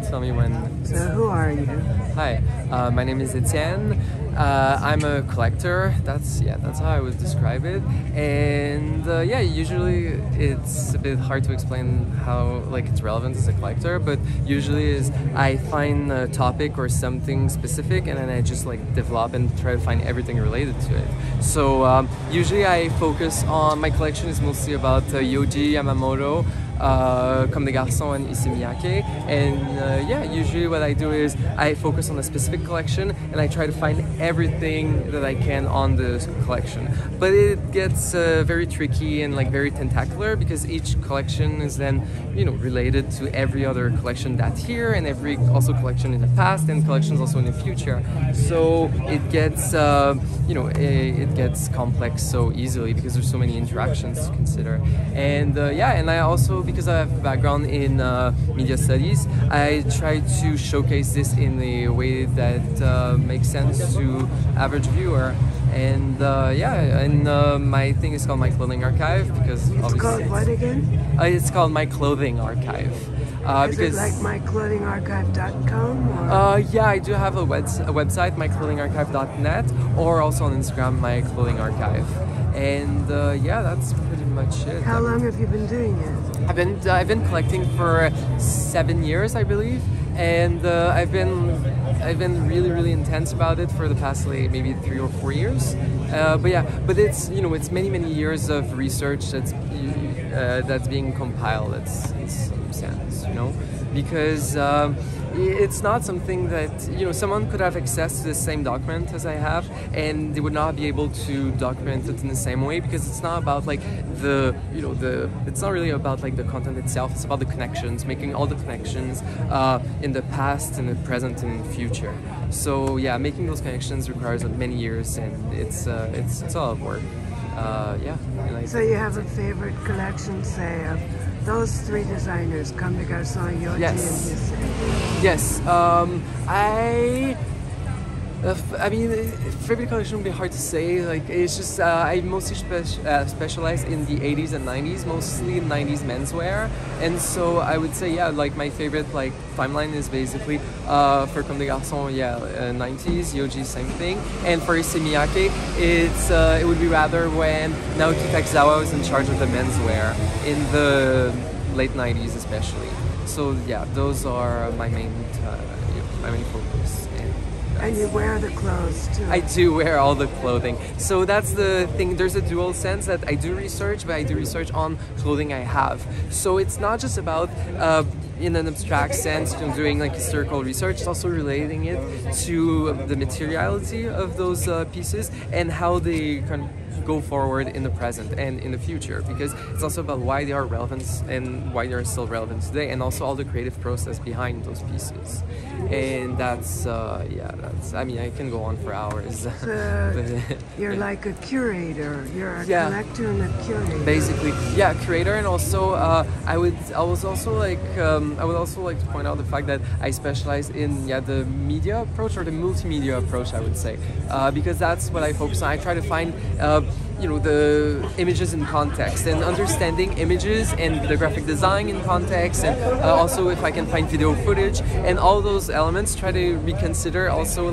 tell me when. So who are you? Hi, my name is Etienne. I'm a collector. That's how I would describe it. And yeah, usually it's a bit hard to explain how it's relevant as a collector. But usually is I find a topic or something specific, and then I just develop and try to find everything related to it. So usually I focus on my collection is mostly about Yohji, Yamamoto. Comme Garcons and Issey, Miyake, and yeah, usually what I do is I focus on a specific collection and I try to find everything that I can on the collection. But it gets very tricky and very tentacular because each collection is then related to every other collection that's here and every also collection in the past and collections also in the future. So it gets it gets complex so easily because there's so many interactions to consider. And yeah, and I also, because I have a background in media studies, I try to showcase this in a way that makes sense to average viewer. And yeah, and my thing is called My Clothing Archive because it's called what again? It's called My Clothing Archive. Is it like myclothingarchive.com? Yeah, I do have a website, myclothingarchive.net, or also on Instagram, My Clothing Archive. And yeah, that's pretty much it. How long have you been doing it? I've been collecting for 7 years, I believe, and I've been really intense about it for the past maybe 3 or 4 years. But yeah, but it's it's many years of research that's being compiled. In some sense, because it's not something that someone could have access to the same document as I have, and they would not be able to document it in the same way because it's not about it's not really about the content itself. It's about the connections, making all the connections in the past, in the present, and in the future. So yeah, making those connections requires many years, and it's a lot of work. Yeah. So you have a favorite collection, say, of those 3 designers, Comme, Garcons, Yohji, yes. and Issey? Yes. I mean, favorite collection would be hard to say. It's just I mostly specialize in the 80s and 90s, mostly 90s menswear, and so I would say my favorite timeline is basically for Comme des Garçons, 90s, Yohji, same thing, and for Issey Miyake, it would be rather when Naoki Takizawa was in charge of the menswear in the late 90s, especially. So yeah, those are my main focus. And you wear the clothes too. I do wear all the clothing. So that's the thing. There's a dual sense that I do research, but I do research on clothing I have. So it's not just about in an abstract sense, doing historical research. It's also relating it to the materiality of those pieces and how they kind of go forward in the present and in the future, because it's also about why they are relevant and why they are still relevant today, and also all the creative process behind those pieces. And that's I mean, I can go on for hours. So you're like a curator. You're a collector and a curator. Basically, yeah, curator, and also I would also like to point out the fact that I specialize in the media approach, or the multimedia approach, I would say, because that's what I focus on. I try to find the images in context, and understanding images and the graphic design in context, and also if I can find video footage and all those elements, try to reconsider also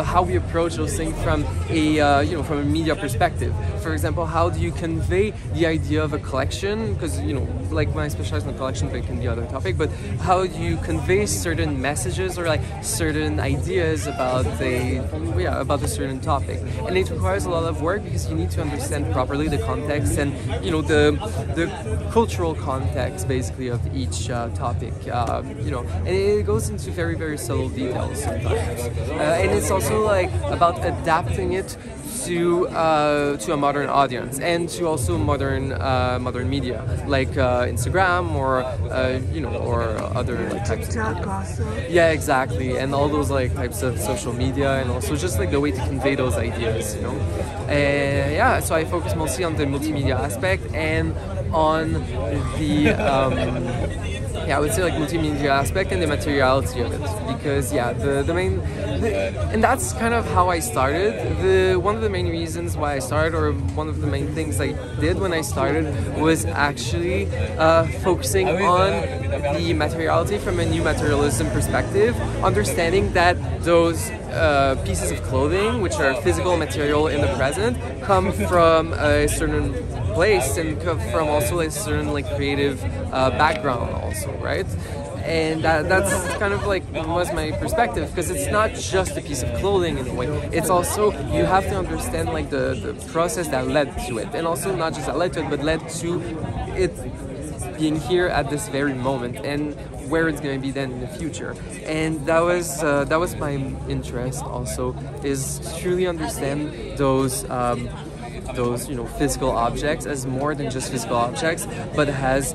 how we approach those things from a from a media perspective. For example, how do you convey the idea of a collection? Because when I specialize in a collection, but it can be other topic. But how do you convey certain messages or certain ideas about about a certain topic? And it requires a lot of work because you need to understand properly the context and the cultural context basically of each topic. And it goes into very subtle details sometimes. And it's also about adapting it to a modern audience and to also modern media like Instagram or or other types of TikTok also. Yeah, exactly, and all those types of social media, and also just the way to convey those ideas, yeah. So I focus mostly on the multimedia aspect and on the I would say like multimedia aspect and the materiality of it, because and that's kind of how I started. One of the main reasons why I started, or one of the main things I did when I started, was actually focusing on the materiality from a new materialism perspective, understanding that those pieces of clothing, which are physical material in the present, come from a certain place and come from also a certain like creative background also, right? And that's kind of like was my perspective, because it's not just a piece of clothing in a way. It's also, you have to understand like the process that led to it, and also not just that led to it, but led to it being here at this very moment and where it's going to be then in the future. And that was my interest also, is to truly understand those physical objects as more than just physical objects, but has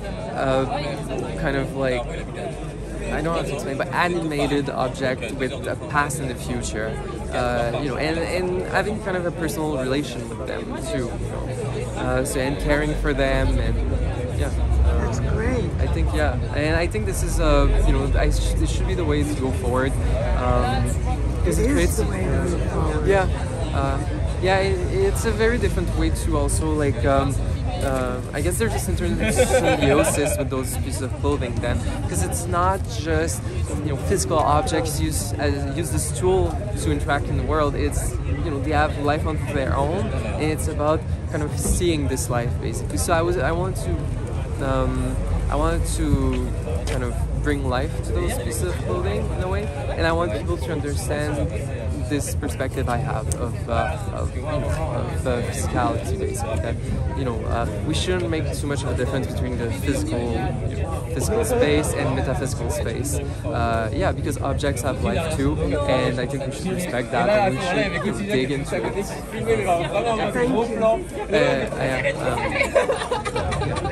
kind of like, I don't know how to explain, but animated object with a past and a future, and having kind of a personal relation with them too, and caring for them, and That's great. I think and I think this is this should be the way to go forward, because It is the way to move forward. It's a very different way to also like I guess there's a symbiosis with those pieces of clothing then, because it's not just physical objects use this tool to interact in the world. It's they have life of their own, and it's about kind of seeing this life basically. So I wanted to kind of bring life to those pieces of clothing in a way, and I want people to understand this perspective I have of physicality, basically. That we shouldn't make too much of a difference between the physical space and metaphysical space. Because objects have life too, and I think we should respect that, and we should dig into it. Thank you.